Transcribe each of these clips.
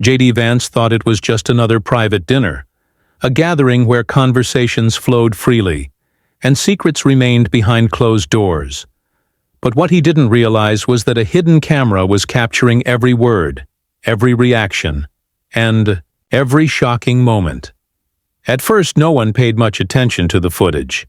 JD Vance thought it was just another private dinner, a gathering where conversations flowed freely, and secrets remained behind closed doors. But what he didn't realize was that a hidden camera was capturing every word, every reaction, and every shocking moment. At first, no one paid much attention to the footage.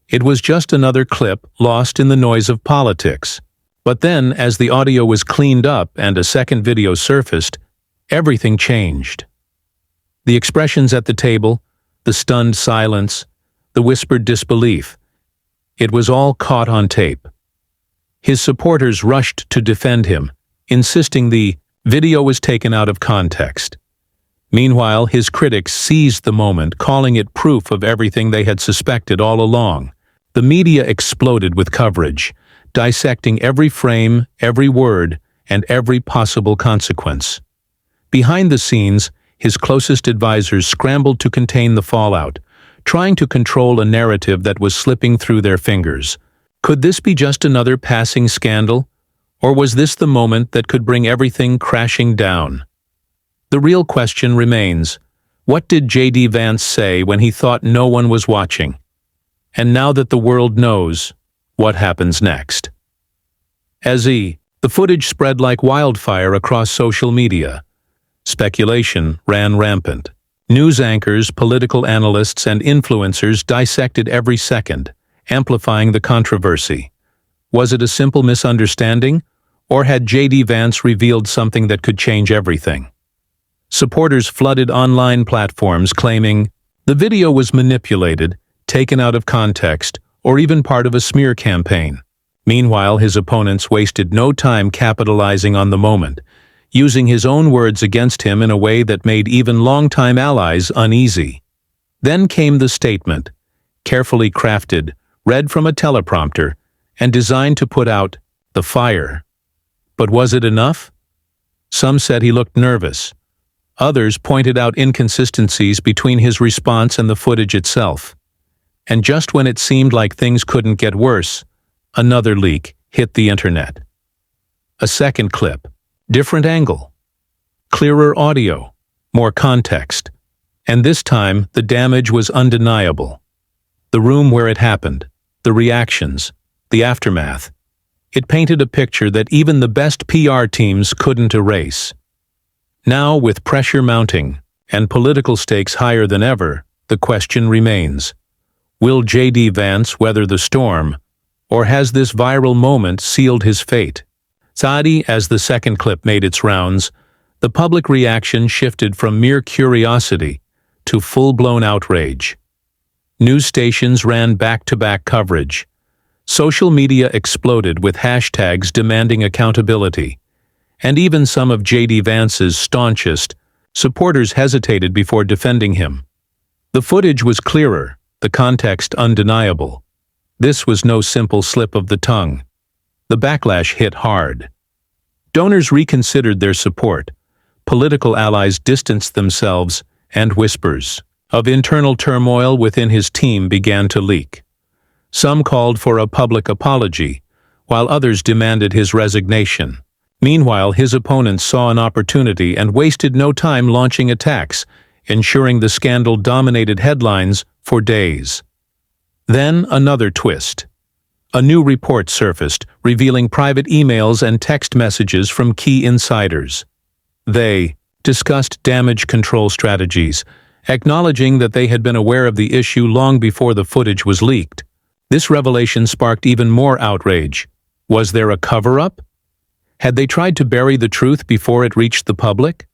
It was just another clip lost in the noise of politics. But then, as the audio was cleaned up and a second video surfaced, everything changed. The expressions at the table, the stunned silence, the whispered disbelief. It was all caught on tape. His supporters rushed to defend him, insisting the video was taken out of context. Meanwhile, his critics seized the moment, calling it proof of everything they had suspected all along. The media exploded with coverage, dissecting every frame, every word, and every possible consequence. Behind the scenes, his closest advisors scrambled to contain the fallout, trying to control a narrative that was slipping through their fingers. Could this be just another passing scandal, or was this the moment that could bring everything crashing down? The real question remains, what did JD Vance say when he thought no one was watching? And now that the world knows, what happens next? The footage spread like wildfire across social media. Speculation ran rampant. News anchors, political analysts, and influencers dissected every second, amplifying the controversy. Was it a simple misunderstanding, or had JD Vance revealed something that could change everything? Supporters flooded online platforms claiming the video was manipulated, taken out of context, or even part of a smear campaign. Meanwhile, his opponents wasted no time capitalizing on the moment, using his own words against him in a way that made even longtime allies uneasy. Then came the statement, carefully crafted, read from a teleprompter, and designed to put out the fire. But was it enough? Some said he looked nervous. Others pointed out inconsistencies between his response and the footage itself. And just when it seemed like things couldn't get worse, another leak hit the internet. A second clip. Different angle, clearer audio, more context, and this time the damage was undeniable. The room where it happened, the reactions, the aftermath. It painted a picture that even the best PR teams couldn't erase. Now, with pressure mounting and political stakes higher than ever, the question remains, will JD Vance weather the storm, or has this viral moment sealed his fate? As the second clip made its rounds, the public reaction shifted from mere curiosity to full-blown outrage. News stations ran back-to-back coverage. Social media exploded with hashtags demanding accountability, and even some of JD Vance's staunchest supporters hesitated before defending him. The footage was clearer, the context undeniable. This was no simple slip of the tongue. The backlash hit hard. Donors reconsidered their support. Political allies distanced themselves, and whispers of internal turmoil within his team began to leak. Some called for a public apology, while others demanded his resignation. Meanwhile, his opponents saw an opportunity and wasted no time launching attacks, ensuring the scandal dominated headlines for days. Then another twist. A new report surfaced, revealing private emails and text messages from key insiders. They discussed damage control strategies, acknowledging that they had been aware of the issue long before the footage was leaked. This revelation sparked even more outrage. Was there a cover-up? Had they tried to bury the truth before it reached the public?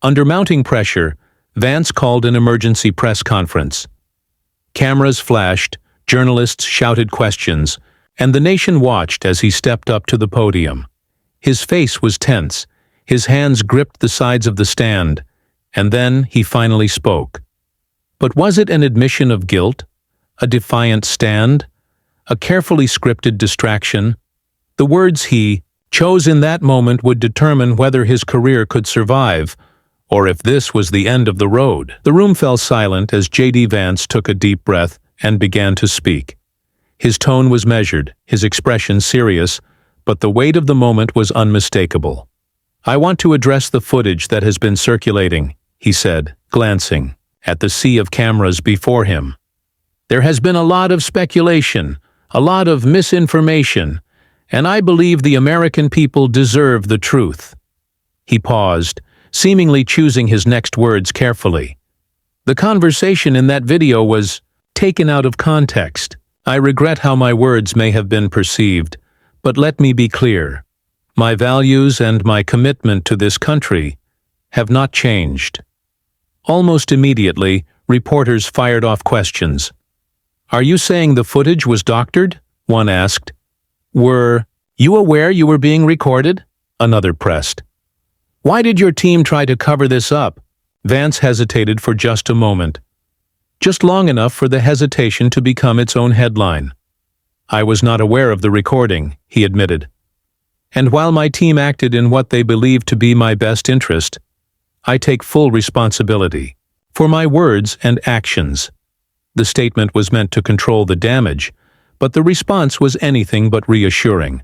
Under mounting pressure, Vance called an emergency press conference. Cameras flashed, journalists shouted questions, and the nation watched as he stepped up to the podium. His face was tense, his hands gripped the sides of the stand, and then he finally spoke. But was it an admission of guilt? A defiant stand? A carefully scripted distraction? The words he chose in that moment would determine whether his career could survive, or if this was the end of the road. The room fell silent as JD Vance took a deep breath and began to speak. His tone was measured, his expression serious, but the weight of the moment was unmistakable. "I want to address the footage that has been circulating," he said, glancing at the sea of cameras before him. "There has been a lot of speculation, a lot of misinformation, and I believe the American people deserve the truth." He paused, seemingly choosing his next words carefully. "The conversation in that video was taken out of context. I regret how my words may have been perceived, but let me be clear. My values and my commitment to this country have not changed." Almost immediately, reporters fired off questions. "Are you saying the footage was doctored?" one asked. "Were you aware you were being recorded?" another pressed. "Why did your team try to cover this up?" Vance hesitated for just a moment. Just long enough for the hesitation to become its own headline. "I was not aware of the recording," he admitted. "And while my team acted in what they believed to be my best interest, I take full responsibility for my words and actions." The statement was meant to control the damage, but the response was anything but reassuring.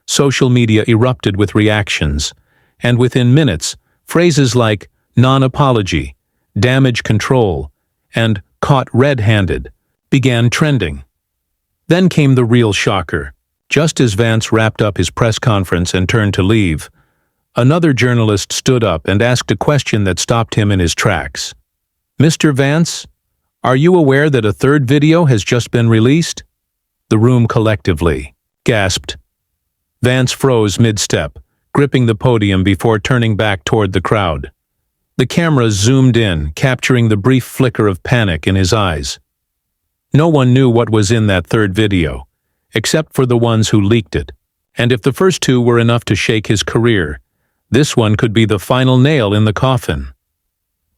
Social media erupted with reactions, and within minutes, phrases like non-apology, damage control, and caught red-handed began trending. Then came the real shocker. Just as Vance wrapped up his press conference and turned to leave, another journalist stood up and asked a question that stopped him in his tracks. "Mr. Vance, are you aware that a third video has just been released?" The room collectively gasped. Vance froze mid-step, gripping the podium before turning back toward the crowd. The camera zoomed in, capturing the brief flicker of panic in his eyes. No one knew what was in that third video, except for the ones who leaked it. And if the first two were enough to shake his career, this one could be the final nail in the coffin.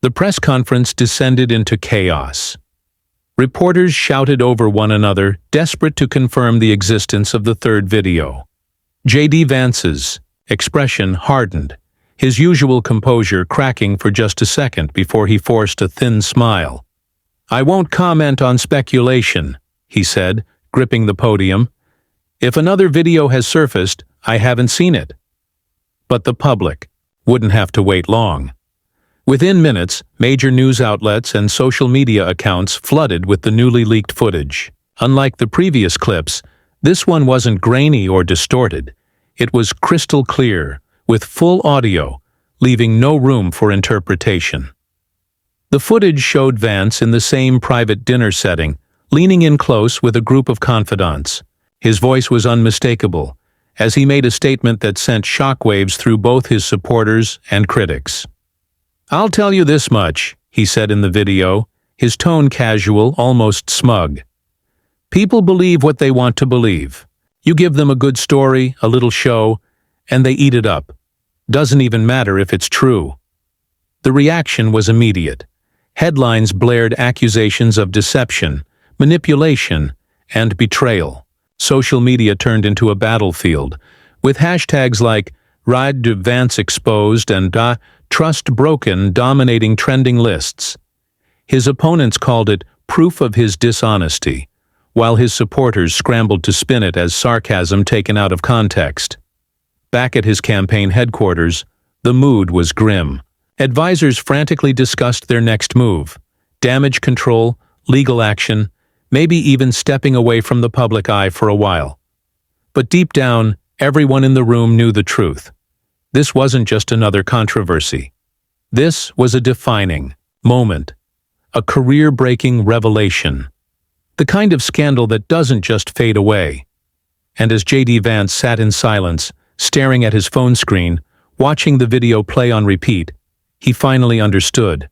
The press conference descended into chaos. Reporters shouted over one another, desperate to confirm the existence of the third video. JD Vance's expression hardened, his usual composure cracking for just a second before he forced a thin smile. "I won't comment on speculation," he said, gripping the podium. "If another video has surfaced, I haven't seen it." But the public wouldn't have to wait long. Within minutes, major news outlets and social media accounts flooded with the newly leaked footage. Unlike the previous clips, this one wasn't grainy or distorted. It was crystal clear, with full audio, leaving no room for interpretation. The footage showed Vance in the same private dinner setting, leaning in close with a group of confidants. His voice was unmistakable, as he made a statement that sent shockwaves through both his supporters and critics. "I'll tell you this much," he said in the video, his tone casual, almost smug. "People believe what they want to believe. You give them a good story, a little show, and they eat it up. Doesn't even matter if it's true." The reaction was immediate. Headlines blared accusations of deception, manipulation, and betrayal. Social media turned into a battlefield, with hashtags like JD Vance exposed and trust broken dominating trending lists. His opponents called it proof of his dishonesty, while his supporters scrambled to spin it as sarcasm taken out of context. Back at his campaign headquarters, the mood was grim. Advisors frantically discussed their next move: damage control, legal action, maybe even stepping away from the public eye for a while. But deep down, everyone in the room knew the truth. This wasn't just another controversy. This was a defining moment, a career-breaking revelation, the kind of scandal that doesn't just fade away. And as JD Vance sat in silence, staring at his phone screen, watching the video play on repeat, he finally understood.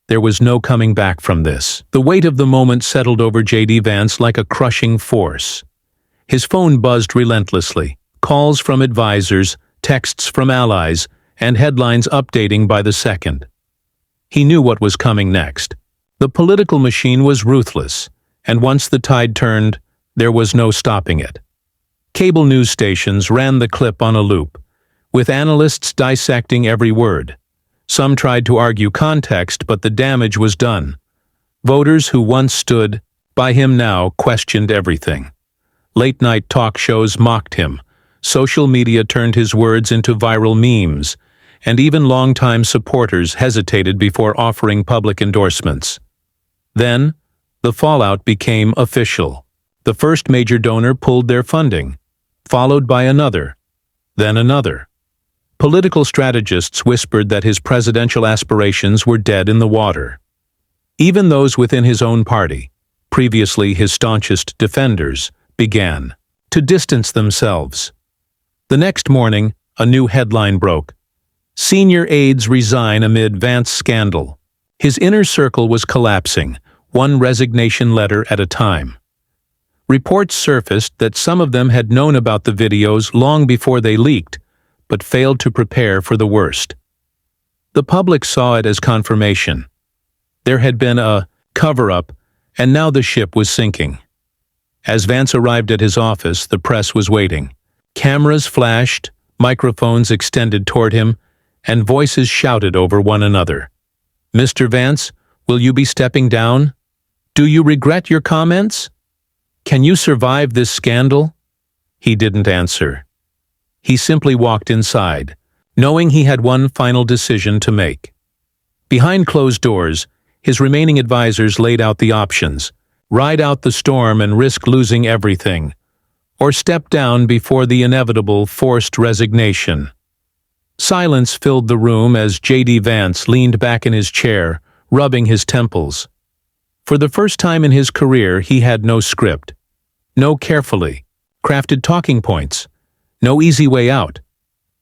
There was no coming back from this. The weight of the moment settled over JD Vance like a crushing force. His phone buzzed relentlessly, calls from advisors, texts from allies, and headlines updating by the second. He knew what was coming next. The political machine was ruthless, and once the tide turned, there was no stopping it. Cable news stations ran the clip on a loop, with analysts dissecting every word. Some tried to argue context, but the damage was done. Voters who once stood by him now questioned everything. Late-night talk shows mocked him. social media turned his words into viral memes, and even longtime supporters hesitated before offering public endorsements. Then, the fallout became official. The first major donor pulled their funding, followed by another, then another. Political strategists whispered that his presidential aspirations were dead in the water. Even those within his own party, previously his staunchest defenders, began to distance themselves. The next morning, a new headline broke. Senior aides resign amid Vance scandal. His inner circle was collapsing, one resignation letter at a time. Reports surfaced that some of them had known about the videos long before they leaked, but failed to prepare for the worst. The public saw it as confirmation. There had been a cover-up, and now the ship was sinking. As Vance arrived at his office, the press was waiting. Cameras flashed, microphones extended toward him, and voices shouted over one another. "Mr. Vance, will you be stepping down? Do you regret your comments? Can you survive this scandal?" He didn't answer. He simply walked inside, knowing he had one final decision to make. Behind closed doors, his remaining advisors laid out the options: ride out the storm and risk losing everything, or step down before the inevitable forced resignation. Silence filled the room as JD Vance leaned back in his chair, rubbing his temples. For the first time in his career, he had no script, no carefully crafted talking points, no easy way out.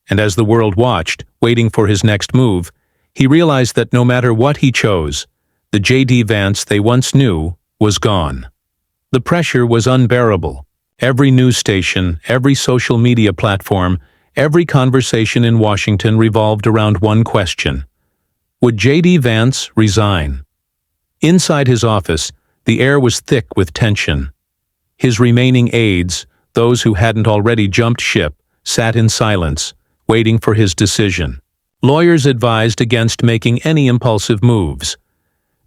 And as the world watched, waiting for his next move, he realized that no matter what he chose, the JD Vance they once knew was gone. The pressure was unbearable. Every news station, every social media platform, every conversation in Washington revolved around one question: would JD Vance resign? Inside his office, the air was thick with tension. His remaining aides, those who hadn't already jumped ship, sat in silence, waiting for his decision. Lawyers advised against making any impulsive moves.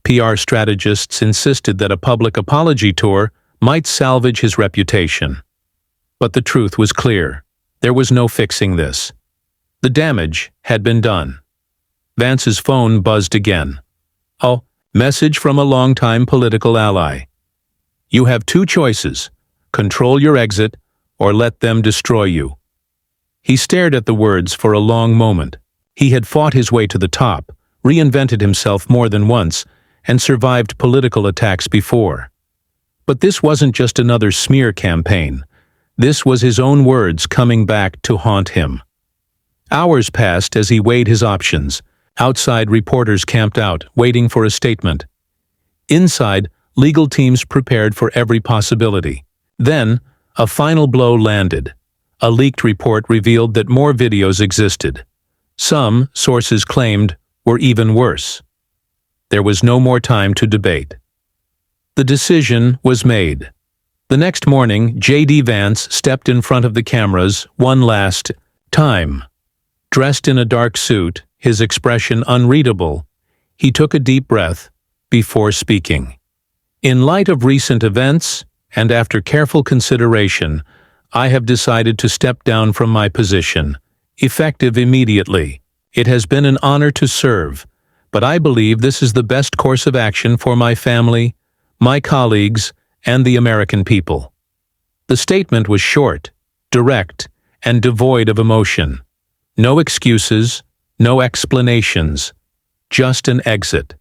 PR strategists insisted that a public apology tour might salvage his reputation. But the truth was clear. There was no fixing this. The damage had been done. Vance's phone buzzed again. "Oh, message from a longtime political ally. You have two choices: control your exit, or let them destroy you." He stared at the words for a long moment. He had fought his way to the top, reinvented himself more than once, and survived political attacks before. But this wasn't just another smear campaign. This was his own words coming back to haunt him. Hours passed as he weighed his options. Outside, reporters camped out, waiting for a statement. Inside, legal teams prepared for every possibility. Then, a final blow landed. A leaked report revealed that more videos existed. Some, sources claimed, were even worse. There was no more time to debate. The decision was made. The next morning, JD Vance stepped in front of the cameras one last time. Dressed in a dark suit, his expression unreadable, he took a deep breath before speaking. "In light of recent events, and after careful consideration, I have decided to step down from my position, effective immediately. It has been an honor to serve, but I believe this is the best course of action for my family, my colleagues, and the American people." The statement was short, direct, and devoid of emotion. No excuses, no explanations, just an exit.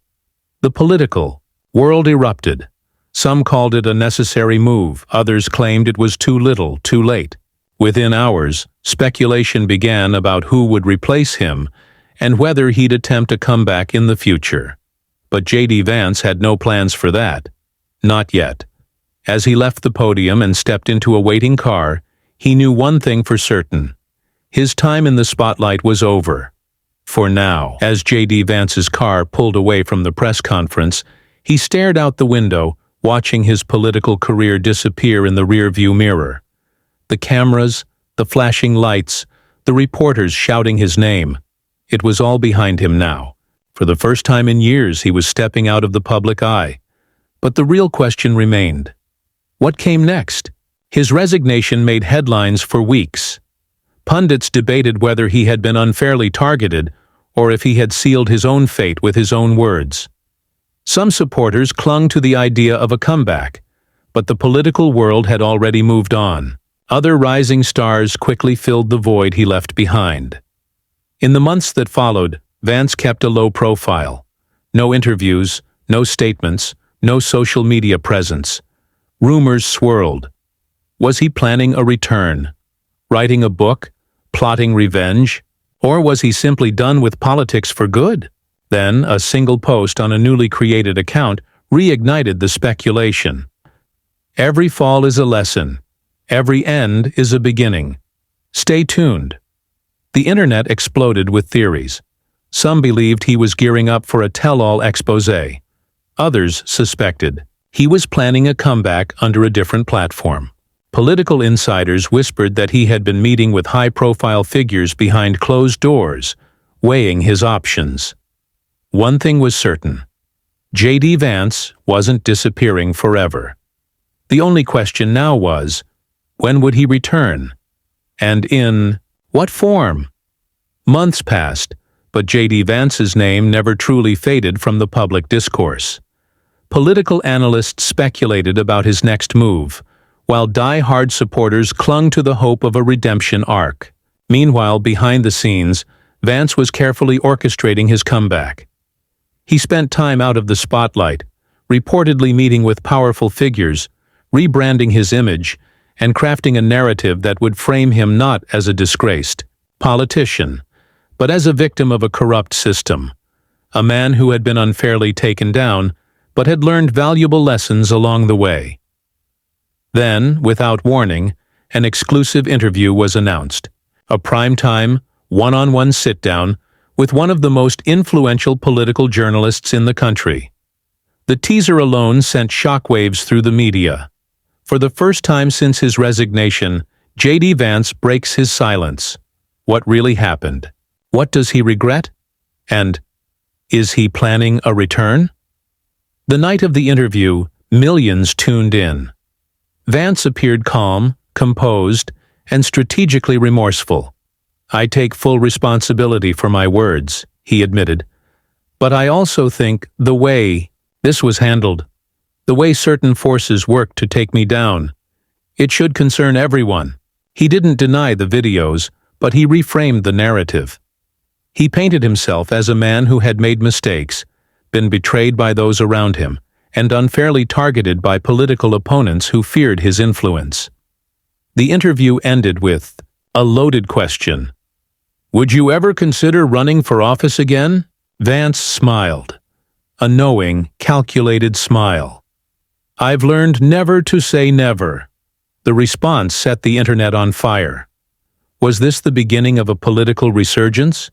The political world erupted. Some called it a necessary move, others claimed it was too little, too late. Within hours, speculation began about who would replace him and whether he'd attempt a comeback in the future. But JD Vance had no plans for that. Not yet. As he left the podium and stepped into a waiting car, he knew one thing for certain: his time in the spotlight was over. For now. As JD Vance's car pulled away from the press conference, he stared out the window, watching his political career disappear in the rearview mirror. The cameras, the flashing lights, the reporters shouting his name. It was all behind him now. For the first time in years, he was stepping out of the public eye. But the real question remained. What came next? His resignation made headlines for weeks. Pundits debated whether he had been unfairly targeted or if he had sealed his own fate with his own words. Some supporters clung to the idea of a comeback, but the political world had already moved on. Other rising stars quickly filled the void he left behind. In the months that followed, Vance kept a low profile. No interviews, no statements, no social media presence. Rumors swirled. Was he planning a return? Writing a book? Plotting revenge? Or was he simply done with politics for good? Then, a single post on a newly created account reignited the speculation. Every fall is a lesson. Every end is a beginning. Stay tuned. The internet exploded with theories. Some believed he was gearing up for a tell-all exposé. Others suspected he was planning a comeback under a different platform. Political insiders whispered that he had been meeting with high-profile figures behind closed doors, weighing his options. One thing was certain. JD Vance wasn't disappearing forever. The only question now was, when would he return? And in what form? Months passed, but JD Vance's name never truly faded from the public discourse. Political analysts speculated about his next move, while die-hard supporters clung to the hope of a redemption arc. Meanwhile, behind the scenes, Vance was carefully orchestrating his comeback. He spent time out of the spotlight, reportedly meeting with powerful figures, rebranding his image, and crafting a narrative that would frame him not as a disgraced politician, but as a victim of a corrupt system, a man who had been unfairly taken down, but had learned valuable lessons along the way. Then, without warning, an exclusive interview was announced, a prime-time, one-on-one sit-down with one of the most influential political journalists in the country. The teaser alone sent shockwaves through the media. For the first time since his resignation, JD Vance breaks his silence. What really happened? What does he regret? And is he planning a return? The night of the interview, millions tuned in. Vance appeared calm, composed, and strategically remorseful. "I take full responsibility for my words," he admitted. "But I also think the way this was handled, the way certain forces worked to take me down, it should concern everyone." He didn't deny the videos, but he reframed the narrative. He painted himself as a man who had made mistakes, been betrayed by those around him, and unfairly targeted by political opponents who feared his influence. The interview ended with a loaded question. "Would you ever consider running for office again?" Vance smiled. A knowing, calculated smile. "I've learned never to say never." The response set the internet on fire. Was this the beginning of a political resurgence?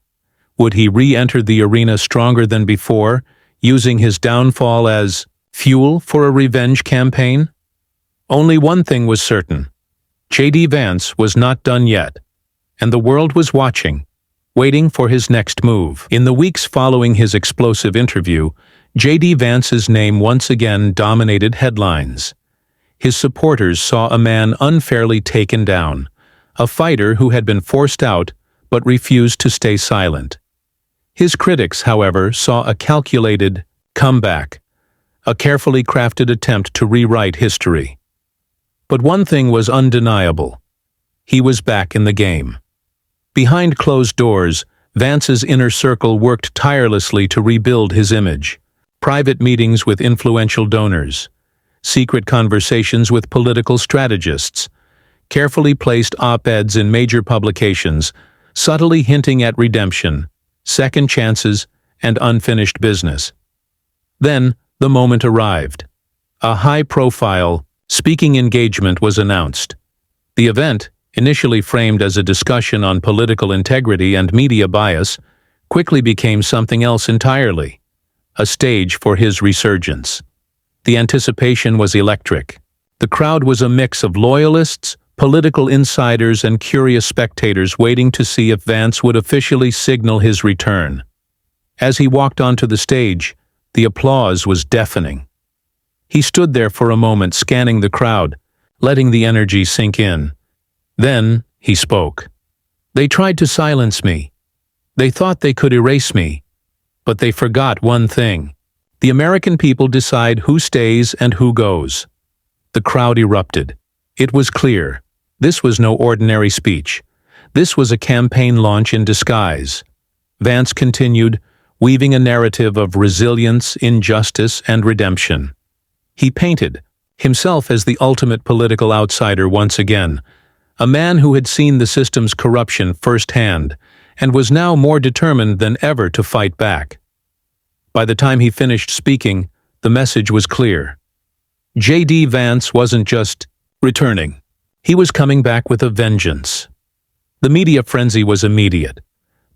Would he re-enter the arena stronger than before, using his downfall as fuel for a revenge campaign? Only one thing was certain. JD Vance was not done yet, and the world was watching, waiting for his next move. In the weeks following his explosive interview, JD Vance's name once again dominated headlines. His supporters saw a man unfairly taken down, a fighter who had been forced out but refused to stay silent. His critics, however, saw a calculated comeback, a carefully crafted attempt to rewrite history. But one thing was undeniable. He was back in the game. Behind closed doors, Vance's inner circle worked tirelessly to rebuild his image. Private meetings with influential donors, secret conversations with political strategists, carefully placed op-eds in major publications, subtly hinting at redemption, second chances, and unfinished business. Then, the moment arrived. A high-profile, speaking engagement was announced. The event, initially framed as a discussion on political integrity and media bias, quickly became something else entirely, a stage for his resurgence. The anticipation was electric. The crowd was a mix of loyalists, political insiders, and curious spectators waiting to see if Vance would officially signal his return. As he walked onto the stage, the applause was deafening. He stood there for a moment, scanning the crowd, letting the energy sink in. Then he spoke. They tried to silence me. They thought they could erase me. But they forgot one thing. The American people decide who stays and who goes. The crowd erupted. It was clear. This was no ordinary speech. This was a campaign launch in disguise. Vance continued, weaving a narrative of resilience, injustice, and redemption. He painted himself as the ultimate political outsider once again, a man who had seen the system's corruption firsthand and was now more determined than ever to fight back. By the time he finished speaking, the message was clear. JD Vance wasn't just returning. He was coming back with a vengeance. The media frenzy was immediate.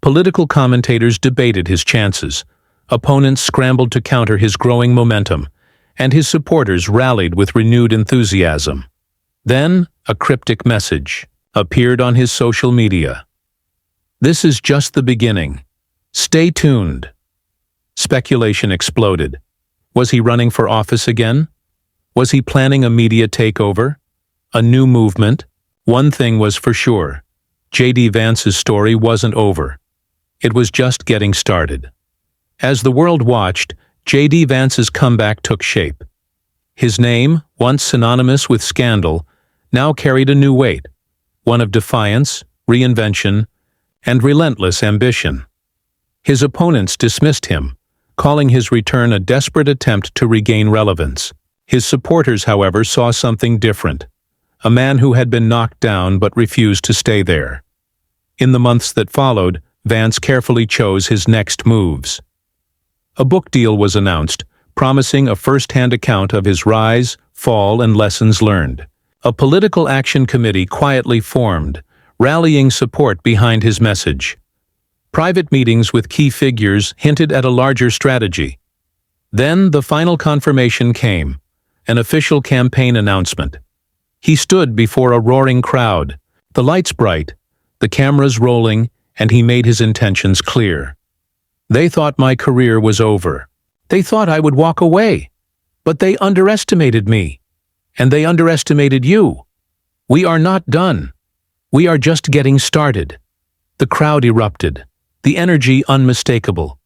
Political commentators debated his chances. Opponents scrambled to counter his growing momentum, and his supporters rallied with renewed enthusiasm. Then, a cryptic message appeared on his social media. "This is just the beginning. Stay tuned." Speculation exploded. Was he running for office again? Was he planning a media takeover? A new movement? One thing was for sure. JD Vance's story wasn't over. It was just getting started. As the world watched, JD Vance's comeback took shape. His name, once synonymous with scandal, now carried a new weight, one of defiance, reinvention, and relentless ambition. His opponents dismissed him, calling his return a desperate attempt to regain relevance. His supporters, however, saw something different. A man who had been knocked down but refused to stay there. In the months that followed, Vance carefully chose his next moves. A book deal was announced, promising a first-hand account of his rise, fall, and lessons learned. A political action committee quietly formed, rallying support behind his message. Private meetings with key figures hinted at a larger strategy. Then the final confirmation came, an official campaign announcement. He stood before a roaring crowd, the lights bright, the cameras rolling, and he made his intentions clear. "They thought my career was over. They thought I would walk away. But they underestimated me. And they underestimated you. We are not done. We are just getting started." The crowd erupted, the energy unmistakable.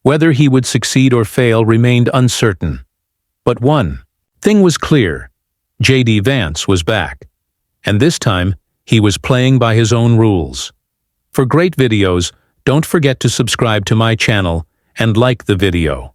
Whether he would succeed or fail remained uncertain. But one thing was clear. JD Vance was back. And this time, he was playing by his own rules. For great videos, don't forget to subscribe to my channel and like the video.